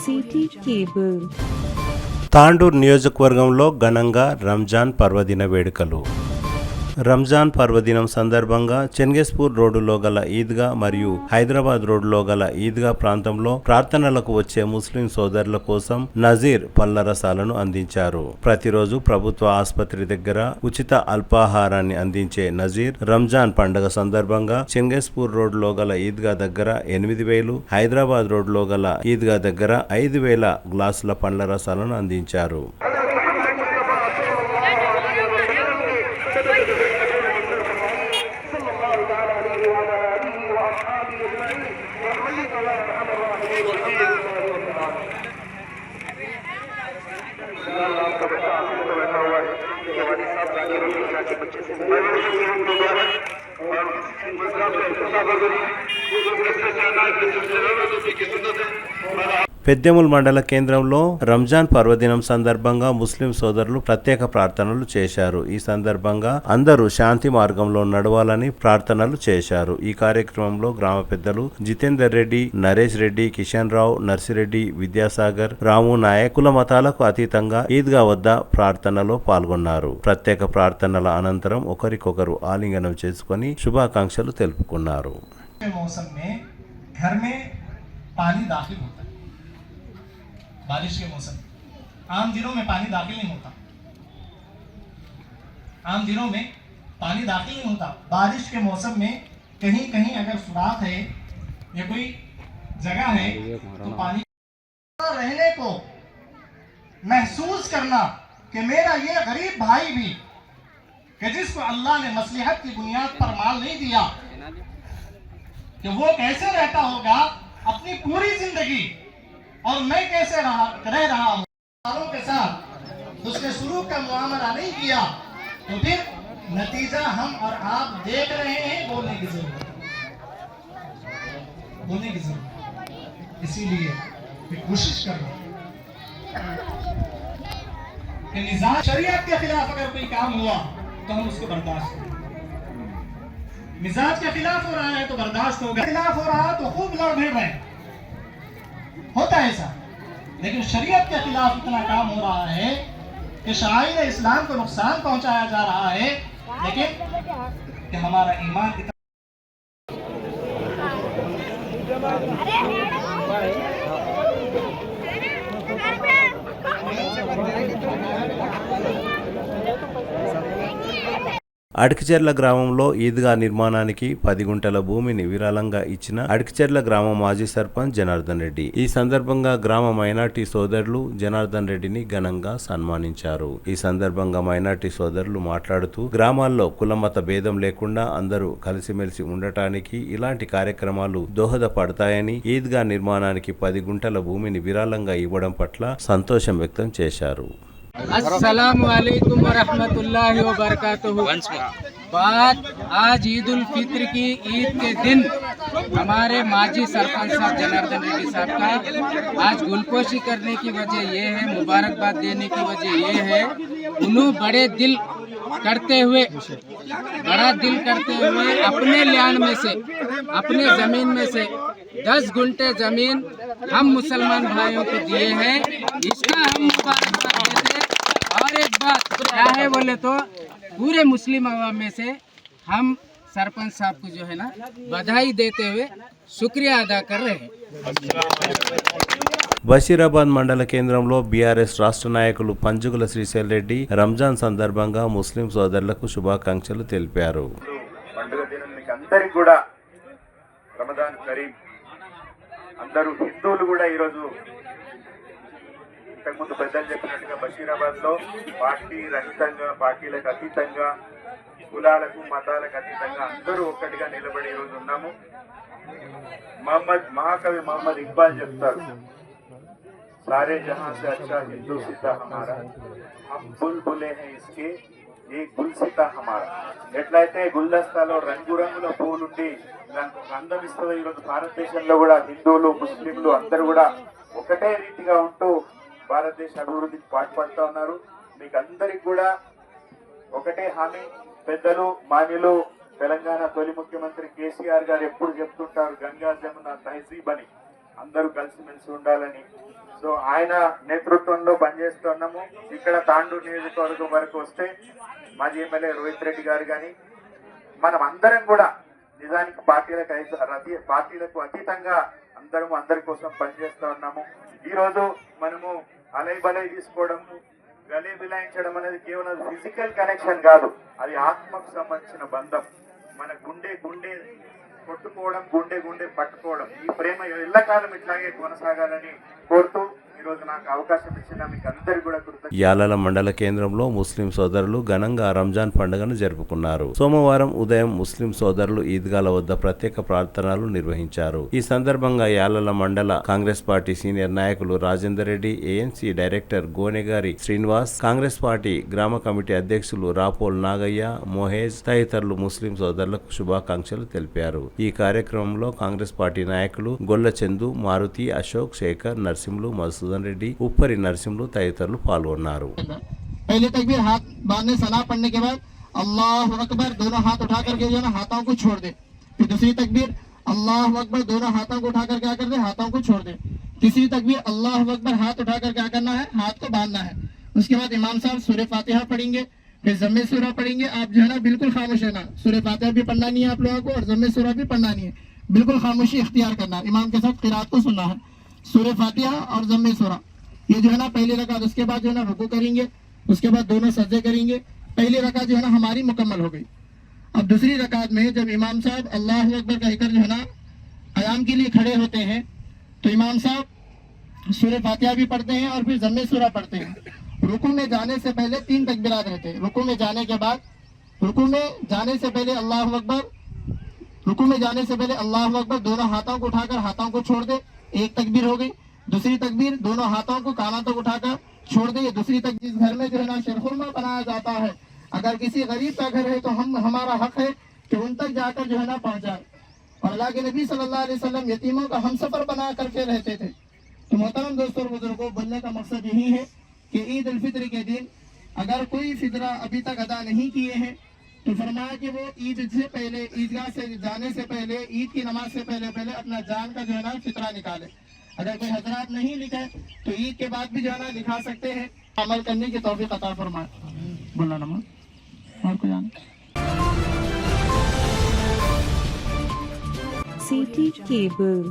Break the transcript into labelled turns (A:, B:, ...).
A: City cable.
B: Tandur నియోజకవర్గంలో ఘనంగా రంజాన్ పర్వదిన వేడుకలు. రంజాన్ పర్వదినం సందర్భంగా చెంగేస్పూర్ రోడ్డులో గల ఈద్గా మరియు హైదరాబాద్ రోడ్డులో గల ఈద్గా ప్రాంతంలో ప్రార్థనలకు వచ్చే ముస్లిం సోదరుల కోసం నజీర్ పళ్ల రసాలను అందించారు. ప్రతిరోజు ప్రభుత్వ ఆసుపత్రి దగ్గర ఉచిత అల్పాహారాన్ని అందించే నజీర్ రంజాన్ పండుగ సందర్భంగా చెంగేస్పూర్ రోడ్డులో గల ఈద్గా దగ్గర 8,000, హైదరాబాద్ రోడ్డులో గల ఈద్గా దగ్గర 5,000 గ్లాసుల పండ్ల రసాలను అందించారు. పెద్దెముల్ మండల కేంద్రంలో రంజాన్ పర్వదినం సందర్భంగా ముస్లిం సోదరులు ప్రత్యేక ప్రార్థనలు చేశారు. ఈ సందర్భంగా అందరూ శాంతి మార్గంలో నడవాలని ప్రార్థనలు చేశారు. ఈ కార్యక్రమంలో గ్రామ పెద్దలు జితేందర్ రెడ్డి, నరేష్ రెడ్డి, కిషన్ రావు, నర్సిరెడ్డి, విద్యాసాగర్, రాము నాయక్ కుల మతాలకు అతీతంగా ఈద్గా వద్ద ప్రార్థనలో పాల్గొన్నారు. ప్రత్యేక ప్రార్థనల అనంతరం ఒకరికొకరు ఆలింగనం చేసుకుని శుభాకాంక్షలు తెలుపుకున్నారు.
C: बारिश के मौसम आम दिनों में पानी दाखिल नहीं होता, आम दिनों में पानी दाखिल नहीं होता। बारिश के मौसम में कहीं कहीं अगर सुराख है या कोई जगह है तो पानी रहने को महसूस करना कि मेरा ये गरीब भाई भी कि जिसको अल्लाह ने मसलिहत की बुनियाद पर माल नहीं दिया कि वो कैसे रहता होगा अपनी पूरी जिंदगी, और मैं कैसे रह रहा हूँ वालों के साथ उसने शुरू का मुआमला नहीं किया, तो फिर नतीजा हम और आप देख रहे हैं। बोलने की जरूरत, इसीलिए कोशिश करना कि निजाम शरीयत के खिलाफ अगर कोई काम हुआ तो हम उसको बर्दाश्त करें। मिजाज के खिलाफ हो रहा है तो बर्दाश्त होगा, खिलाफ हो रहा है तो खूब लड़ भिड़ रहे हैं, होता है ऐसा। लेकिन शरीयत के खिलाफ इतना काम हो रहा है कि शायर इस्लाम को नुकसान पहुंचाया जा रहा है, लेकिन कि हमारा ईमान इतना
B: అడికిచెర్ల గ్రామంలో ఈద్గా నిర్మాణానికి 10 గుంటల భూమిని విరాళంగా ఇచ్చిన అడికిచెర్ల గ్రామ మాజీ సర్పంచ్ జనార్దన్ రెడ్డి. ఈ సందర్భంగా గ్రామ మైనార్టీ సోదరులు జనార్దన్ రెడ్డిని ఘనంగా సన్మానించారు. ఈ సందర్భంగా మైనార్టీ సోదరులు మాట్లాడుతూ గ్రామాల్లో కులమత భేదం లేకుండా అందరూ కలిసిమెలిసి ఉండటానికి ఇలాంటి కార్యక్రమాలు దోహదపడతాయని, ఈద్గా నిర్మాణానికి 10 గుంటల భూమిని విరాళంగా ఇవ్వడం పట్ల సంతోషం వ్యక్తం చేశారు.
D: अस्सलामु अलैकुम वरहमतुल्लाहि वबरकातुहू। बात आज ईद उल फित्र की ईद के दिन हमारे माजी सरपंच साहब जनार्दन रेड्डी साहब का आज गुलपोशी करने की वजह ये है, मुबारकबाद देने की वजह ये है, उन्होंने बड़ा दिल करते हुए अपने ल्याण में से, अपने ज़मीन में से 10 गुंठे ज़मीन हम मुसलमान भाइयों को दिए हैं। इसका हम मुबारकबाद देते हैं। और एक बात क्या है बोले तो पूरे मुस्लिम अवाम में से हम सरपंच साहब को जो है ना बधाई देते हुए शुक्रिया अदा कर रहे हैं।
B: బషీరాబాద్ మండల కేంద్రంలో బీఆర్ఎస్ రాష్ట్ర నాయకులు పంజుగుల శ్రీశైల్ రెడ్డి రంజాన్ సందర్భంగా ముస్లిం సోదరులకు శుభాకాంక్షలు తెలిపారు.
E: పండుగ దినం మీకు అందరికి కూడా రమదాన్ కరీం. అందరూ హిందువులు కూడా ఈరోజు ఇంతకుముందు పెద్దలు చెప్పినట్టుగా బషీరాబాద్ లో పార్టీ రహితంగా, పార్టీలకు అతీతంగా, కులాలకు మతాలకు అతీతంగా అందరూ ఒక్కటిగా నిలబడి ఈరోజు ఉన్నాము. మహాకవి మహమ్మద్ ఇక్బాల్ చెప్తారు, सारे जहां से अच्छा हिंदू सीता हमारा, हम बुलबुले हैं इसके ये गुलसीता हमारा. ఎట్లయితే గుల్దస్తాలో రంగురంగుల పూలుండి దానికి ఒక అందం ఇస్తుందో ఈరోజు భారతదేశంలో కూడా హిందువులు ముస్లింలు అందరూ కూడా ఒకటే రీతిగా ఉంటూ భారతదేశ అభివృద్ధికి పాటుపడుతూ ఉన్నారు. మీకు అందరికి కూడా ఒకటే హామీ, పెద్దలు మాన్యులు తెలంగాణ తొలి ముఖ్యమంత్రి కేసీఆర్ గారు ఎప్పుడు చెప్తుంటారు గంగా జమున తహజీబ్ అని. అందరూ కలిసిమెలిసి ఉండాలని. సో ఆయన నేతృత్వంలో పనిచేస్తున్నాము. ఇక్కడ తాండూరు నియోజకవర్గం వరకు వస్తే మాజీ ఎమ్మెల్యే రోహిత్ రెడ్డి గారు కానీ మనం అందరం కూడా నిజానికి పార్టీలకు అతీతంగా అందరి కోసం పనిచేస్తూ ఉన్నాము. ఈ రోజు మనము అలై బలై తీసుకోవడం, గలే బిలాయించడం అనేది కేవలం ఫిజికల్ కనెక్షన్ కాదు, అది ఆత్మకు సంబంధించిన బంధం. మన గుండె కొట్టుకోవడం, గుండె పట్టుకోవడం, ఈ ప్రేమ ఎల్లకాలం ఇట్లాగే కొనసాగాలని కోరుతూ ఈరోజు నాకు అవకాశం ఇచ్చిన మీకు అందరికీ కూడా కృతజ్ఞతలు.
B: యాలల మండల కేంద్రంలో ముస్లిం సోదరులు ఘనంగా రంజాన్ పండుగను జరుపుకున్నారు. సోమవారం ఉదయం ముస్లిం సోదరులు ఈద్గాల వద్ద ప్రత్యేక ప్రార్థనలు నిర్వహించారు. ఈ సందర్భంగా యాలల మండల కాంగ్రెస్ పార్టీ సీనియర్ నాయకులు Rajender Reddy, ANC director Gonegari Srinivas, Congress party గ్రామ కమిటీ అధ్యక్షులు రాపోల్ నాగయ్య, మోహేజ్ తదితరులు ముస్లిం సోదరులకు శుభాకాంక్షలు తెలిపారు. ఈ కార్యక్రమంలో కాంగ్రెస్ పార్టీ నాయకులు గొల్ల చందు, మారుతి, అశోక్, శేఖర్, నర్సింహులు, మధుసూదన్ రెడ్డి, ఉప్పరి నర్సింహులు తదితరులు పాల్గొన్నారు.
C: पहले तकबीर हाथ बांधने सना पढ़ने के बाद अल्लाह अकबर दोनों हाथ उठा करके जो है ना हाथों को छोड़ दे. फिर दूसरी तकबीर अल्लाह अकबर दोनों हाथों को उठा कर क्या कर दे, हाथों को छोड़ दे. तीसरी तकबीर अल्लाह अकबर हाथ उठा कर क्या करना है, हाथ को बांधना है. उसके बाद इमाम साहब सूरह फातिहा पढ़ेंगे, फिर ज़म्मे सूरा पढ़ेंगे. आप जो है ना बिल्कुल खामोश रहना, सूरह फातिहा भी पढ़ना नहीं है आप लोगों को और ज़म्मे सूरा भी पढ़ना नहीं है. बिल्कुल खामोशी इख्तियार करना है, इमाम के साथ क़िराअत को सुनना है. सूरह फातिहा और ज़म्मे सूरा ये जो है ना पहली रकात. उसके बाद जो है ना रुकू करेंगे, उसके बाद दोनों सजदे करेंगे. पहली रकात जो है ना हमारी मुकम्मल हो गई. अब दूसरी रकात में जब इमाम साहब अल्लाह अकबर कहकर जो है ना क़याम के लिए खड़े होते हैं तो इमाम साहब सूरह फातिहा भी पढ़ते हैं और फिर ज़म्मे सूरा पढ़ते हैं. रुकू में जाने से पहले 3 तकबीरात रहते हैं. रुकू में जाने के बाद, रुकू में जाने से पहले अल्लाह अकबर, रुकू में जाने से पहले अल्लाह अकबर दोनों हाथों को उठाकर हाथों को छोड़ दे, एक तकबीर हो गई. दूसरी तकबीर दोनों हाथों को कानों तक उठाकर छोड़ दे. दूसरी तकबीर घर में जो है ना शिरखुरमा बनाया जाता है, अगर किसी गरीब का घर है तो हमारा हक है कि उन तक जाकर जो है ना पहुंचाए. और अल्लाह के नबी सल्लल्लाहु अलैहि वसल्लम यतीमों का हमसफर बना करके रहते थे. तो मोहतरम दोस्तों और बुजुर्गों, बोलने का मकसद यही है कि ईद उल फित्र के दिन अगर कोई फितरा अभी तक अदा नहीं किए हैं तो फरमाया कि वो ईद से पहले, ईदगाह से जाने से पहले, ईद की नमाज से पहले अपना जान का जो है ना फितरा निकाले. अगर कोई हजरात नहीं लिखा तो ईद के बाद भी जो है ना लिखा सकते हैं. अमल करने की तौफीक अता फरमाए. बोलना नमाज और कोई आने.
A: City Cable